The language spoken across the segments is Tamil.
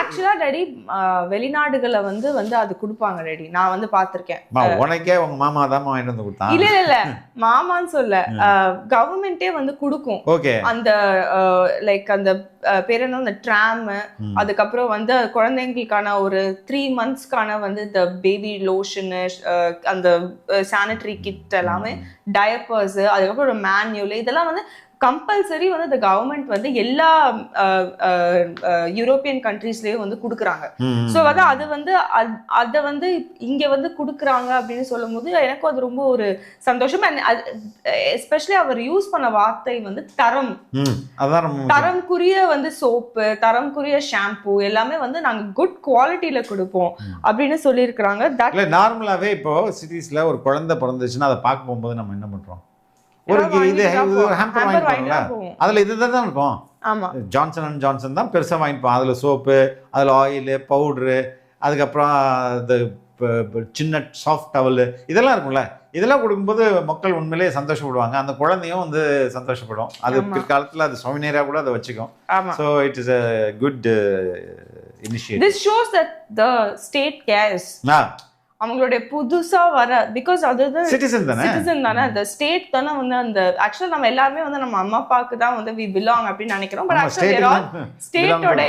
ஆக்சுவலா டாடி வெளிநாடுகளை வந்து அது கொடுப்பாங்க டாடி. நான் வந்து பாத்திருக்கேன். உனக்கே உங்க மாமா தான் வாங்கிட்டு வந்து கொடுத்தான். இல்ல மாமான்னு சொல்ல, கவர்மெண்டே வந்து கொடுக்கும். ஓகே. அந்த லைக் அந்த பேர் என்ன, அந்த ட்ராம், அதுக்கப்புறம் வந்து குழந்தைங்களுக்கான ஒரு 3 monthsக்கான வந்து இந்த பேபி லோஷனு, அந்த சானிட்டரி கிட் எல்லாமே, டயப்பர்ஸ், அதுக்கப்புறம் ஒரு மேன்யூல், இதெல்லாம் வந்து கம்பல்சரி வந்து இந்த கவர்மெண்ட் வந்து எல்லா யூரோப்பியன் கண்ட்ரீஸ்லயும் வந்து கொடுக்குறாங்க. ஸோ அது வந்து அதை வந்து இங்க வந்து கொடுக்குறாங்க அப்படின்னு சொல்லும் போது எனக்கும் அது ரொம்ப ஒரு சந்தோஷம். எஸ்பெஷலி அவர் யூஸ் பண்ண வார்த்தை வந்து தரம். தரம்குரிய வந்து சோப்பு, தரம்குரிய ஷாம்பு எல்லாமே வந்து நாங்க குட் குவாலிட்டியில கொடுப்போம் அப்படின்னு சொல்லியிருக்கிறாங்க. நார்மலாவே இப்போ சிட்டிஸ்ல ஒரு குழந்தை பிறந்துச்சுன்னா அதை பார்க்க போகும்போது நம்ம என்ன பண்றோம், ஒரு இது ஹேம்பர் வாங்கிப்போம்ல, அதுல இதுதான் இருக்கும். ஆமா, ஜான்சன் அண்ட் ஜான்சன் தான் பெருசா வாங்கிப்போம். அதுல சோப்பு, அதுல ஆயில், பவுடரு, அதுக்கப்புறம் இந்த சின்ன சாஃப்ட் டவல் இதெல்லாம் இருக்கும்ல. இதெல்லாம் கொடுக்கும்போது மக்கள் உண்மையிலேயே சந்தோஷப்படுவாங்க. அந்த குழந்தையும் வந்து சந்தோஷப்படும். அது பிற்காலத்துல அது சௌமினேரா கூட அதை வச்சுக்கும். So it is a good initiative. This shows that the state cares. அவங்களுடைய புதுசா வர, பிகாஸ் அதுதான் சிட்டிசன் தானே, அந்த ஸ்டேட் தானே வந்து அந்த ஆக்சுவலா நம்ம எல்லாருமே வந்து நம்ம அம்மா அப்பாவுக்கு தான் வந்து we belong அப்படின்னு நினைக்கிறோம். பட் ஆக்சுவலா ஸ்டேட்டோட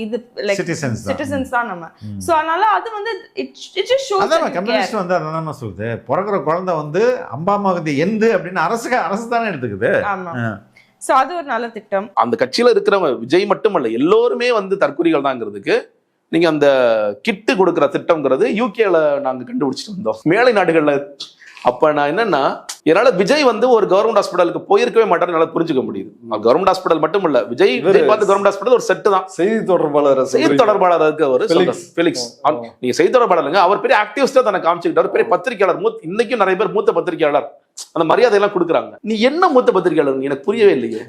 இது லைக் சிட்டிசன்ஸ் தான் நம்ம. சோ அதனால அது வந்து it just shows that communist வந்து அதான் சொல்லுது, பிறக்கிற குழந்தை வந்து அம்மா அம்மாவுக்கு எந்து அப்படின்னு அரசு தானே எடுத்துக்குது. ஆமா. சோ அது ஒரு நல்ல திட்டம். அந்த கட்சியில இருக்கிறவங்க விஜய் மட்டுமல்ல எல்லோருமே வந்து தற்கொலைகள் தாங்கிறதுக்கு நீங்க அந்த கிட்டு கொடுக்குற திட்டம்ங்கிறது யூகேல நாங்க கண்டுபிடிச்சிட்டு வந்தோம், மேலை நாடுகள்ல. அப்ப நான் என்னன்னா, என்னால விஜய் வந்து ஒரு கவர்மெண்ட் ஹாஸ்பிட்டலுக்கு போயிருக்கவே மாட்டாரு நல்லா புரிஞ்சுக்க முடியுது. கவர்மெண்ட் ஹாஸ்பிட்டல் மட்டும் இல்ல, விஜய் பார்த்து கவர்மெண்ட் ஹாஸ்பிட்டல் ஒரு செட்டு தான். செய்தி தொடர்பாளருக்கு அவர் ஃபெலிக்ஸ், நீங்க செய்தி தொடர்பாளருங்க, அவர் பெரிய ஆக்டிவிஸ்டா தன்னை காமிச்சுக்கிட்டாரு, பெரிய பத்திரிகையாளர். இன்னைக்கும் நிறைய பேர் மூத்த பத்திரிகையாளர் அந்த மரியாதை எல்லாம் கொடுக்குறாங்க. நீ என்ன மூத்த பத்திரிகையாளர் எனக்கு புரியவே இல்லையே.